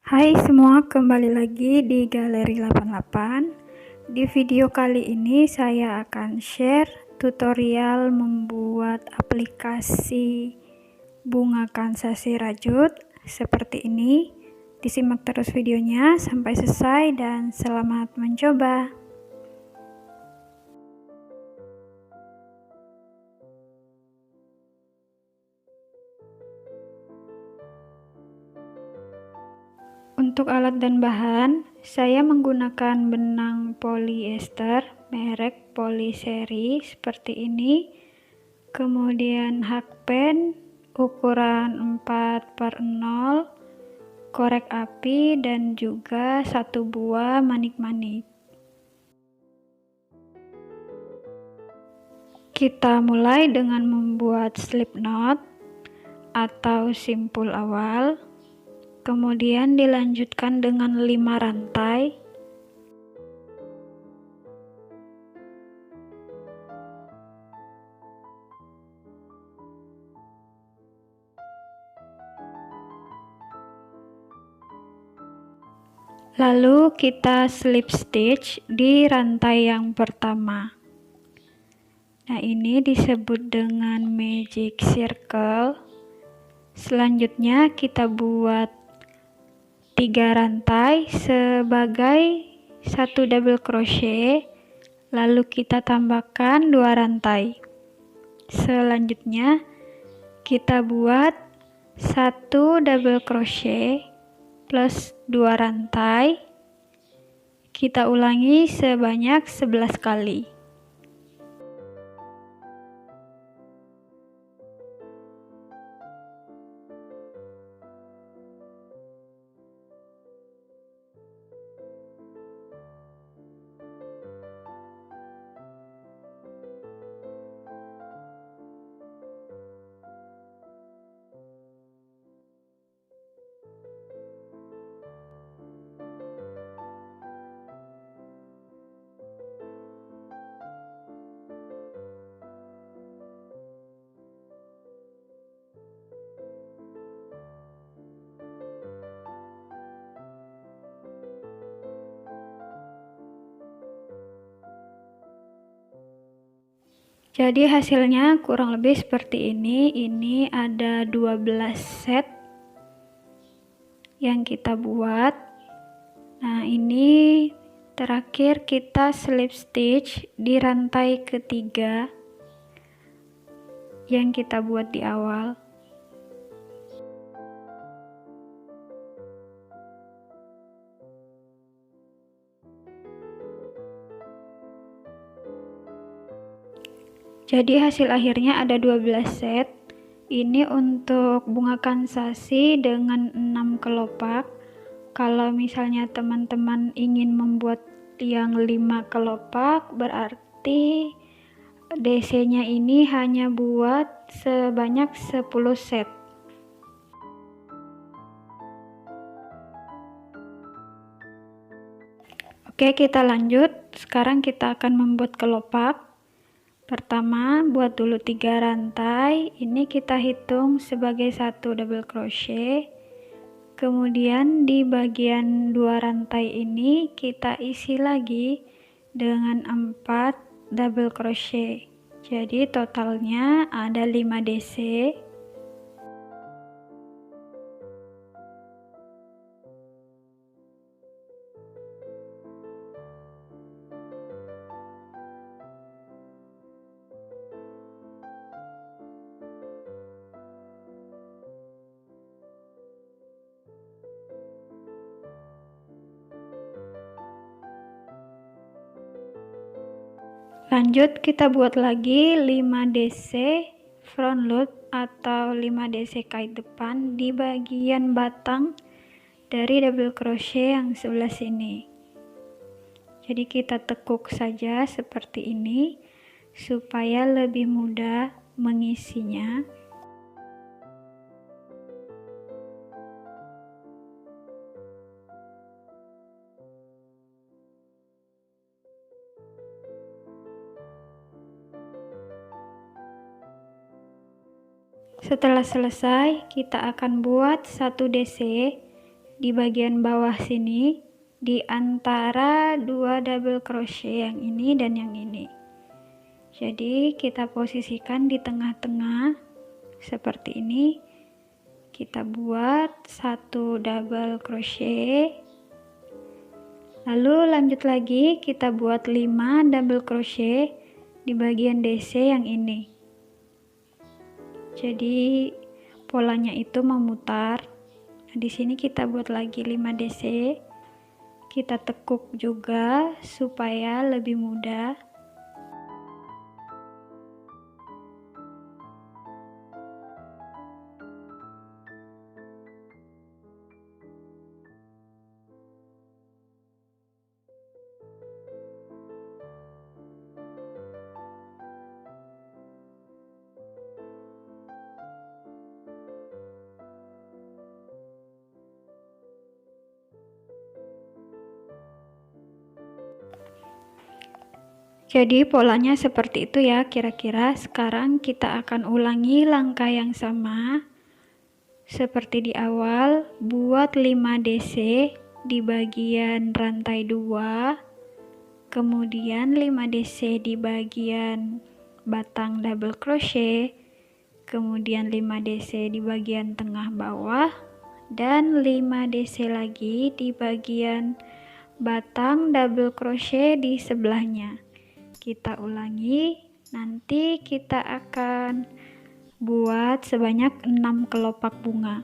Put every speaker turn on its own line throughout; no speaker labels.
Hai semua, kembali lagi di Galeri 88. Di video kali ini saya akan share tutorial membuat aplikasi bunga kansasi rajut seperti ini. Disimak terus videonya sampai selesai dan selamat mencoba. Untuk alat dan bahan, saya menggunakan benang polyester merek Polyseri seperti ini. Kemudian hakpen ukuran 4/0, korek api, dan juga satu buah manik-manik. Kita mulai dengan membuat slip knot atau simpul awal. Kemudian dilanjutkan dengan 5 rantai. Lalu kita slip stitch di rantai yang pertama. Nah, ini disebut dengan magic circle. Selanjutnya kita buat 3 rantai sebagai satu double crochet, lalu kita tambahkan 2 rantai. Selanjutnya kita buat 1 double crochet plus 2 rantai. Kita ulangi sebanyak 11 kali. Jadi hasilnya kurang lebih seperti ini. Ini ada 12 set yang kita buat. Nah, ini terakhir kita slip stitch di rantai ketiga yang kita buat di awal. Jadi hasil akhirnya ada 12 set. Ini untuk bunga kansasi dengan 6 kelopak. Kalau misalnya teman-teman ingin membuat yang 5 kelopak, berarti DC-nya ini hanya buat sebanyak 10 set. Oke, kita lanjut. Sekarang kita akan membuat kelopak. Pertama, buat dulu 3 rantai. Ini kita hitung sebagai satu double crochet. Kemudian di bagian 2 rantai ini kita isi lagi dengan 4 double crochet. Jadi totalnya ada 5 DC. Lanjut kita buat lagi 5 DC front loop atau 5 DC kait depan di bagian batang dari double crochet yang sebelah sini. Jadi kita tekuk saja seperti ini supaya lebih mudah mengisinya. Setelah selesai, kita akan buat 1 DC di bagian bawah sini, di antara 2 double crochet yang ini dan yang ini. Jadi kita posisikan di tengah-tengah seperti ini. Kita buat 1 double crochet, lalu lanjut lagi kita buat 5 double crochet di bagian DC yang ini. Jadi polanya itu memutar. Nah, di sini kita buat lagi 5 DC. Kita tekuk juga supaya lebih mudah. Jadi polanya seperti itu ya kira-kira. Sekarang kita akan ulangi langkah yang sama seperti di awal. Buat 5 DC di bagian rantai 2, kemudian 5 DC di bagian batang double crochet, kemudian 5 DC di bagian tengah bawah, dan 5 DC lagi di bagian batang double crochet di sebelahnya. Kita ulangi, nanti kita akan buat sebanyak 6 kelopak bunga.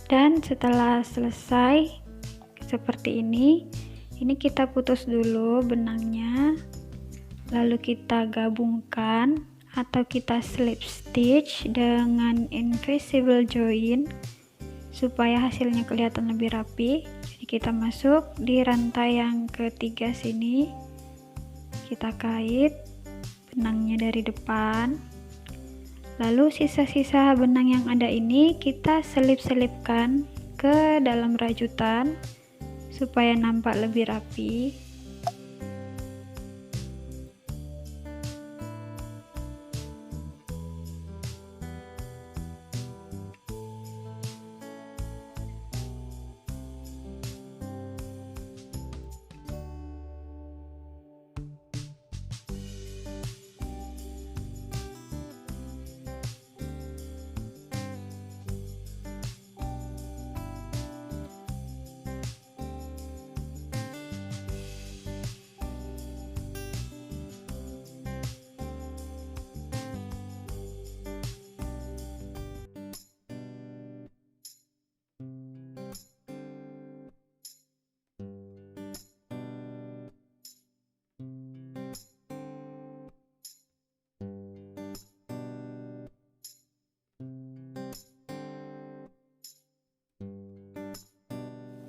Dan setelah selesai seperti ini kita putus dulu benangnya, lalu kita gabungkan atau kita slip stitch dengan invisible join supaya hasilnya kelihatan lebih rapi. Jadi kita masuk di rantai yang ketiga sini, kita kait benangnya dari depan, lalu sisa-sisa benang yang ada ini kita selip-selipkan ke dalam rajutan supaya nampak lebih rapi.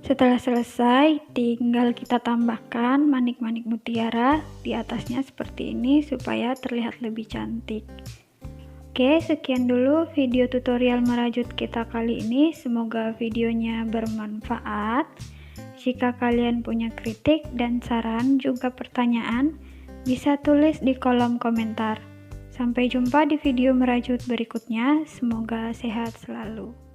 Setelah selesai, tinggal kita tambahkan manik-manik mutiara di atasnya seperti ini supaya terlihat lebih cantik. Oke, sekian dulu video tutorial merajut kita kali ini. Semoga videonya bermanfaat. Jika kalian punya kritik dan saran juga pertanyaan, bisa tulis di kolom komentar. Sampai jumpa di video merajut berikutnya. Semoga sehat selalu.